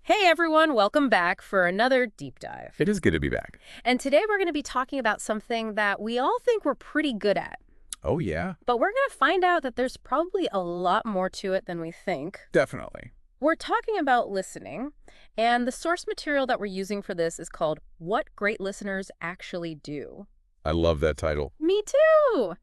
Hey everyone, welcome back for another deep dive. It is good to be back. And today we're going to be talking about something that we all think we're pretty good at. Oh, yeah, But we're going to find out that there's probably a lot more to it than we think. definitely. We're talking about listening, and the source material that we're using for this is called What Great Listeners Actually Do. I love that title. Me too!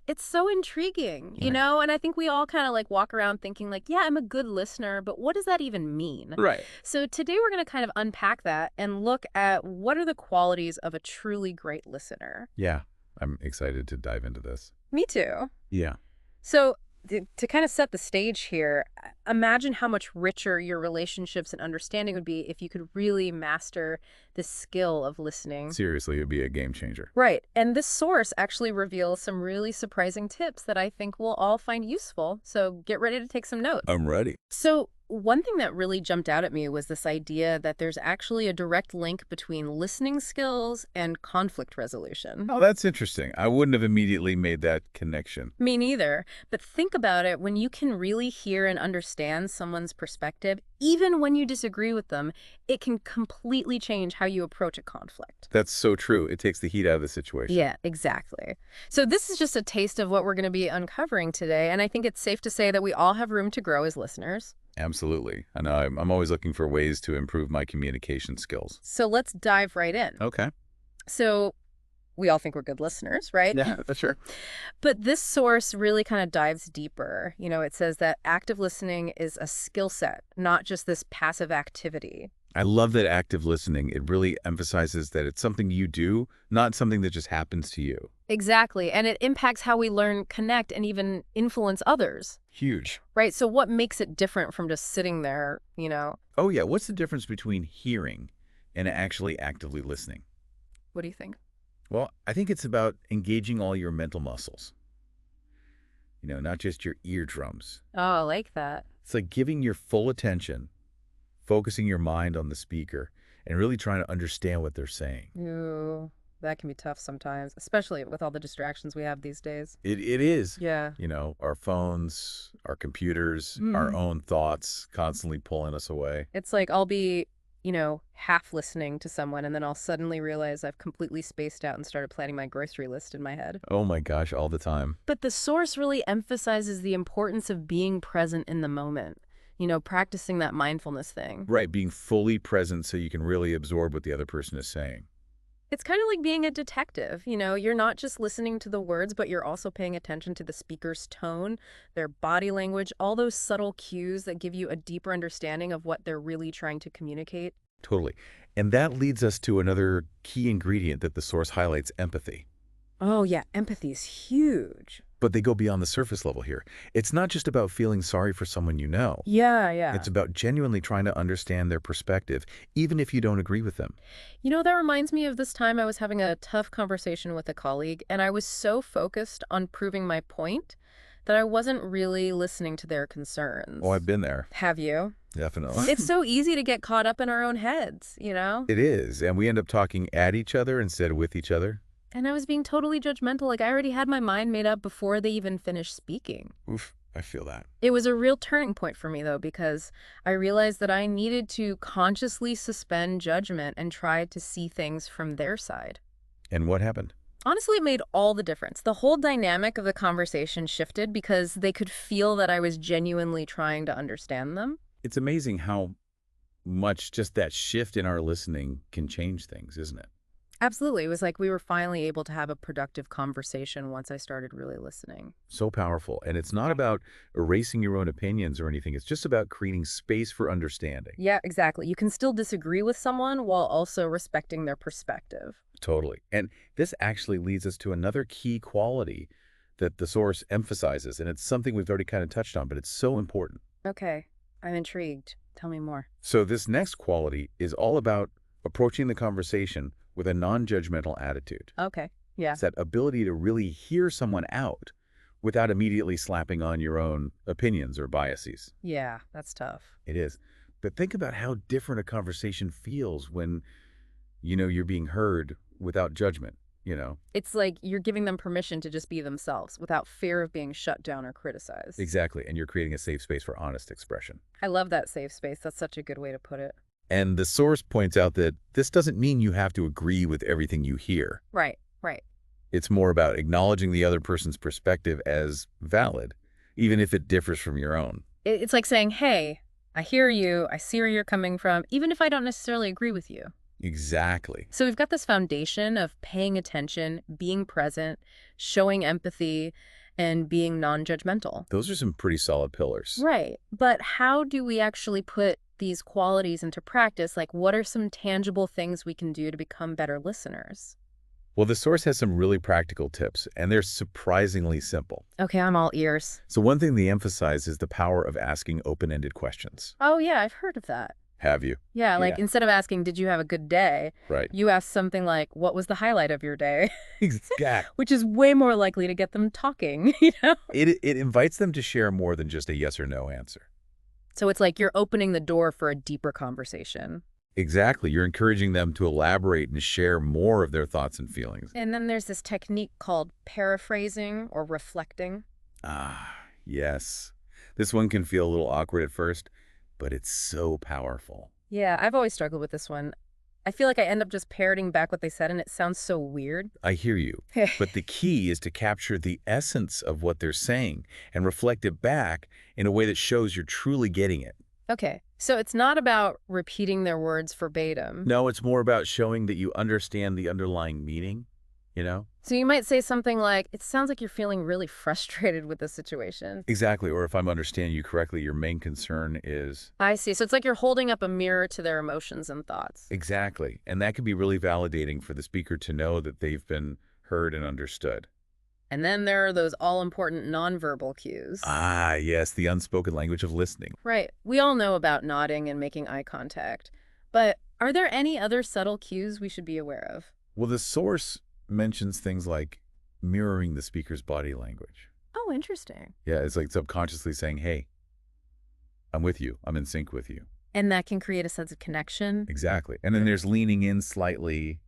It's so intriguing, Right. and I think we all kind of like walk around thinking like, yeah, I'm a good listener, but what does that even mean? Right. So today we're going to kind of unpack that and look at what are the qualities of a truly great listener. Yeah, I'm excited to dive into this. Me too. Yeah. So to kind of set the stage here, imagine how much richer your relationships and understanding would be if you could really master the skill of listening. Seriously, it'd be a game changer. Right. And this source actually reveals some really surprising tips that I think we'll all find useful. So get ready to take some notes. I'm ready. So one thing that really jumped out at me was this idea that there's actually a direct link between listening skills and conflict resolution. Oh, that's interesting. I wouldn't have immediately made that connection. Me neither. But think about it. When you can really hear and understand someone's perspective, even when you disagree with them, it can completely change how you approach a conflict. That's so true. It takes the heat out of the situation. Yeah, exactly. So this is just a taste of what we're going to be uncovering today. And I think it's safe to say that we all have room to grow as listeners. Absolutely. I know I'm always looking for ways to improve my communication skills. So let's dive right in. Okay. So we all think we're good listeners, right? Yeah, that's sure. But this source really kind of dives deeper. It says that active listening is a skill set, not just this passive activity. I love that active listening. It really emphasizes that it's something you do, not something that just happens to you. Exactly. And it impacts how we learn, connect, and even influence others, Huge. right? So what makes it different from just sitting there? Oh, yeah. What's the difference between hearing and actually actively listening? What do you think? Well, I think it's about engaging all your mental muscles, not just your eardrums. Oh, I like that. It's like giving your full attention, focusing your mind on the speaker, and really trying to understand what they're saying. Ooh, that can be tough sometimes, especially with all the distractions we have these days. It is, Yeah. our phones, our computers, our Mhm. own thoughts constantly pulling us away. It's like I'll be half listening to someone and then I'll suddenly realize I've completely spaced out and started planning my grocery list in my head. Oh my gosh, all the time. But the source really emphasizes the importance of being present in the moment, practicing that mindfulness thing. Right, being fully present so you can really absorb what the other person is saying. It's kind of like being a detective, you're not just listening to the words, but you're also paying attention to the speaker's tone, their body language, all those subtle cues that give you a deeper understanding of what they're really trying to communicate. Totally. And that leads us to another key ingredient that the source highlights, empathy. Oh yeah, empathy is huge. But they go beyond the surface level here. It's not just about feeling sorry for someone you know. Yeah. It's about genuinely trying to understand their perspective, even if you don't agree with them. That reminds me of this time I was having a tough conversation with a colleague, and I was so focused on proving my point that I wasn't really listening to their concerns. Oh, I've been there. Have you? Definitely. It's so easy to get caught up in our own heads? It is. And we end up talking at each other instead of with each other. And I was being totally judgmental. Like, I already had my mind made up before they even finished speaking. Oof, I feel that. It was a real turning point for me, though, because I realized that I needed to consciously suspend judgment and try to see things from their side. And what happened? Honestly, it made all the difference. The whole dynamic of the conversation shifted because they could feel that I was genuinely trying to understand them. It's amazing how much just that shift in our listening can change things, isn't it? Absolutely. It was like we were finally able to have a productive conversation once I started really listening. So powerful. And it's not about erasing your own opinions or anything. It's just about creating space for understanding. Yeah, exactly. You can still disagree with someone while also respecting their perspective. Totally. And this actually leads us to another key quality that the source emphasizes. And it's something we've already kind of touched on, but it's so important. Okay, I'm intrigued. Tell me more. So this next quality is all about approaching the conversation with a non-judgmental attitude. Okay, yeah. It's that ability to really hear someone out without immediately slapping on your own opinions or biases. Yeah, that's tough. It is. But think about how different a conversation feels when, you're being heard without judgment. It's like you're giving them permission to just be themselves without fear of being shut down or criticized. Exactly. And you're creating a safe space for honest expression. I love that safe space. That's such a good way to put it. And the source points out that this doesn't mean you have to agree with everything you hear. Right, right. It's more about acknowledging the other person's perspective as valid, even if it differs from your own. It's like saying, hey, I hear you, I see where you're coming from, even if I don't necessarily agree with you. Exactly. So we've got this foundation of paying attention, being present, showing empathy, and being non-judgmental. Those are some pretty solid pillars. Right. But how do we actually put these qualities into practice? Like, what are some tangible things we can do to become better listeners? Well, the source has some really practical tips, and they're surprisingly simple. Okay, I'm all ears. So one thing they emphasize is the power of asking open-ended questions. Oh, yeah, I've heard of that. Have you? Yeah, like Yeah. instead of asking, did you have a good day? Right. You ask something like, what was the highlight of your day? Exactly. Which is way more likely to get them talking, you know? It invites them to share more than just a yes or no answer. So it's like you're opening the door for a deeper conversation. Exactly. You're encouraging them to elaborate and share more of their thoughts and feelings. And then there's this technique called paraphrasing or reflecting. Ah, yes. This one can feel a little awkward at first, but it's so powerful. Yeah, I've always struggled with this one. I feel like I end up just parroting back what they said, and it sounds so weird. I hear you. But the key is to capture the essence of what they're saying and reflect it back in a way that shows you're truly getting it. Okay, so it's not about repeating their words verbatim. No, it's more about showing that you understand the underlying meaning, you know? So you might say something like, it sounds like you're feeling really frustrated with the situation. Exactly. Or if I'm understanding you correctly, your main concern is... I see. So it's like you're holding up a mirror to their emotions and thoughts. Exactly. And that can be really validating for the speaker to know that they've been heard and understood. And then there are those all-important nonverbal cues. Ah, yes, the unspoken language of listening. Right. We all know about nodding and making eye contact. But are there any other subtle cues we should be aware of? Well, the source mentions things like mirroring the speaker's body language. Oh, interesting. Yeah, it's like subconsciously saying, hey, I'm with you. I'm in sync with you. And that can create a sense of connection. Exactly. And then there's leaning in slightly,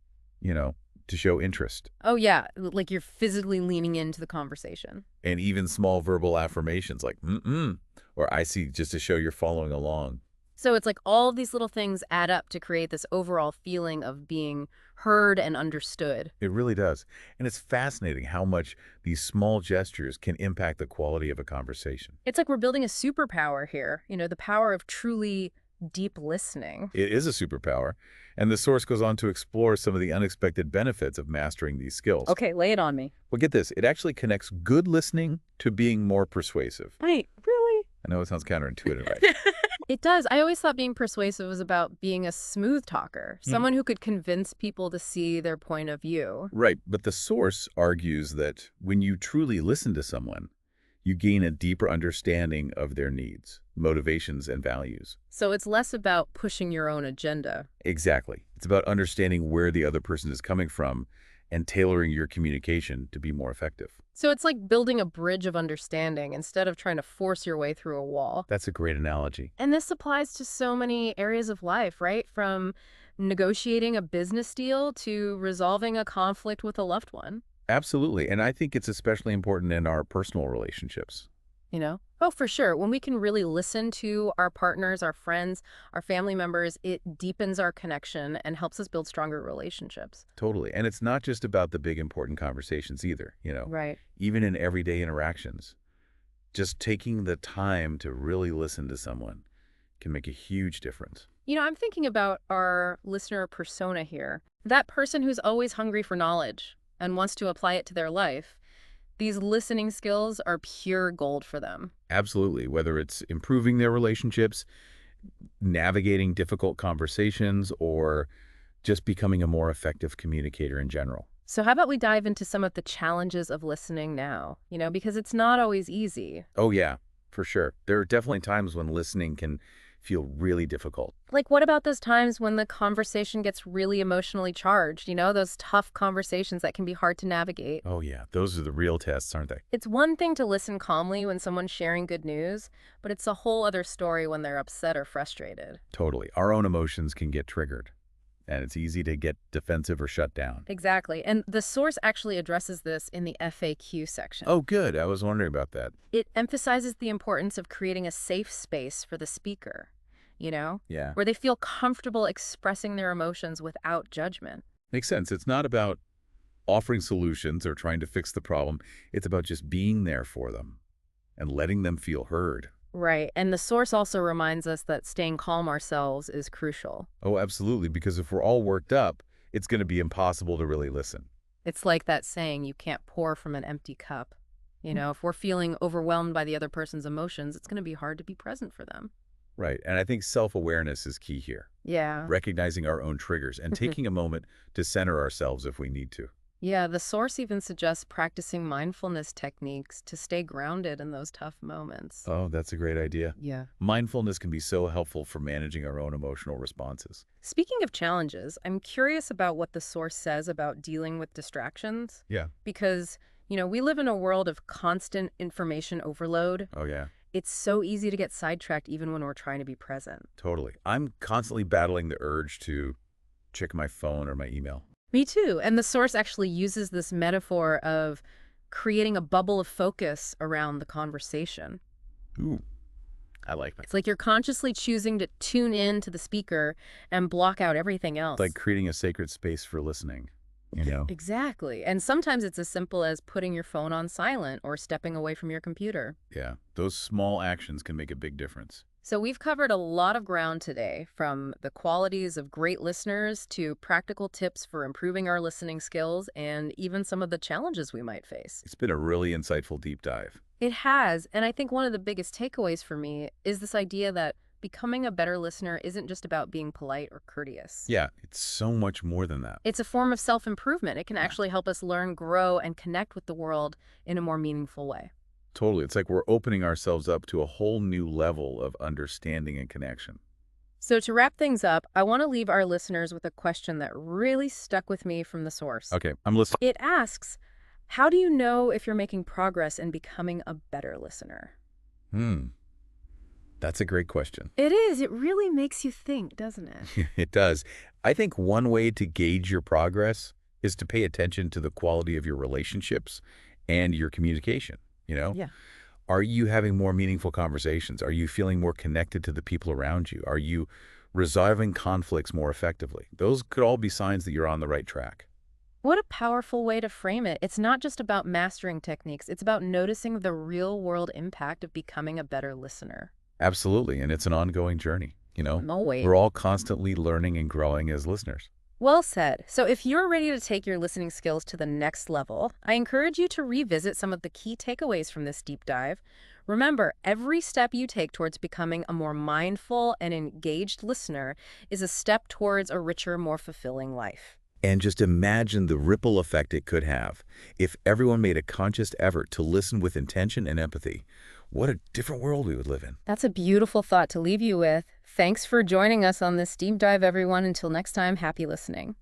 to show interest. Oh, yeah. Like you're physically leaning into the conversation. And even small verbal affirmations like, mm-mm, or I see, just to show you're following along. So it's like all of these little things add up to create this overall feeling of being heard and understood. It really does. And it's fascinating how much these small gestures can impact the quality of a conversation. It's like we're building a superpower here, the power of truly deep listening. It is a superpower. And the source goes on to explore some of the unexpected benefits of mastering these skills. Okay, lay it on me. Well, get this. It actually connects good listening to being more persuasive. Wait, really? I know it sounds counterintuitive, right? It does. I always thought being persuasive was about being a smooth talker, someone who could convince people to see their point of view. Right. But the source argues that when you truly listen to someone, you gain a deeper understanding of their needs, motivations, and values. So it's less about pushing your own agenda. Exactly. It's about understanding where the other person is coming from and tailoring your communication to be more effective. So it's like building a bridge of understanding instead of trying to force your way through a wall. That's a great analogy. And this applies to so many areas of life, right? From negotiating a business deal to resolving a conflict with a loved one. Absolutely. And I think it's especially important in our personal relationships. Oh, for sure. When we can really listen to our partners, our friends, our family members, it deepens our connection and helps us build stronger relationships. Totally. And it's not just about the big important conversations either, Right. Even in everyday interactions. Just taking the time to really listen to someone can make a huge difference. I'm thinking about our listener persona here. That person who's always hungry for knowledge and wants to apply it to their life. These listening skills are pure gold for them. Absolutely. Whether it's improving their relationships, navigating difficult conversations, or just becoming a more effective communicator in general. So how about we dive into some of the challenges of listening now, because it's not always easy. Oh, yeah, for sure. There are definitely times when listening can feel really difficult. Like, what about those times when the conversation gets really emotionally charged, those tough conversations that can be hard to navigate? Oh, yeah. Those are the real tests, aren't they? It's one thing to listen calmly when someone's sharing good news, but it's a whole other story when they're upset or frustrated. Totally. Our own emotions can get triggered, and it's easy to get defensive or shut down. Exactly. And the source actually addresses this in the FAQ section. Oh, good. I was wondering about that. It emphasizes the importance of creating a safe space for the speaker. you know, Yeah. where they feel comfortable expressing their emotions without judgment. Makes sense. It's not about offering solutions or trying to fix the problem. It's about just being there for them and letting them feel heard. Right. And the source also reminds us that staying calm ourselves is crucial. Oh, absolutely. Because if we're all worked up, it's going to be impossible to really listen. It's like that saying, you can't pour from an empty cup. You know, if we're feeling overwhelmed by the other person's emotions, it's going to be hard to be present for them. Right. And I think self-awareness is key here. Yeah. Recognizing our own triggers and taking a moment to center ourselves if we need to. Yeah, the source even suggests practicing mindfulness techniques to stay grounded in those tough moments. Oh, that's a great idea. Yeah. Mindfulness can be so helpful for managing our own emotional responses. Speaking of challenges, I'm curious about what the source says about dealing with distractions. Yeah. Because, we live in a world of constant information overload. Oh, yeah. It's so easy to get sidetracked even when we're trying to be present. Totally. I'm constantly battling the urge to check my phone or my email. Me too. And the source actually uses this metaphor of creating a bubble of focus around the conversation. Ooh, I like that. It's like you're consciously choosing to tune in to the speaker and block out everything else. Like creating a sacred space for listening. Exactly. And sometimes it's as simple as putting your phone on silent or stepping away from your computer. Yeah, those small actions can make a big difference. So we've covered a lot of ground today, from the qualities of great listeners to practical tips for improving our listening skills and even some of the challenges we might face. It's been a really insightful deep dive. It has, and I think one of the biggest takeaways for me is this idea that becoming a better listener isn't just about being polite or courteous. Yeah, it's so much more than that. It's a form of self-improvement. It can actually help us learn, grow, and connect with the world in a more meaningful way. Totally. It's like we're opening ourselves up to a whole new level of understanding and connection. So to wrap things up, I want to leave our listeners with a question that really stuck with me from the source. Okay, I'm listening. It asks, how do you know if you're making progress in becoming a better listener? That's a great question. It is. It really makes you think, doesn't it? It does. I think one way to gauge your progress is to pay attention to the quality of your relationships and your communication. Yeah. Are you having more meaningful conversations? Are you feeling more connected to the people around you? Are you resolving conflicts more effectively? Those could all be signs that you're on the right track. What a powerful way to frame it. It's not just about mastering techniques. It's about noticing the real-world impact of becoming a better listener. Absolutely, and it's an ongoing journey. Always. We're all constantly learning and growing as listeners. Well said. So if you're ready to take your listening skills to the next level, I encourage you to revisit some of the key takeaways from this deep dive. Remember, every step you take towards becoming a more mindful and engaged listener is a step towards a richer, more fulfilling life. And just imagine the ripple effect it could have if everyone made a conscious effort to listen with intention and empathy. What a different world we would live in. That's a beautiful thought to leave you with. Thanks for joining us on this deep dive, everyone. Until next time, happy listening.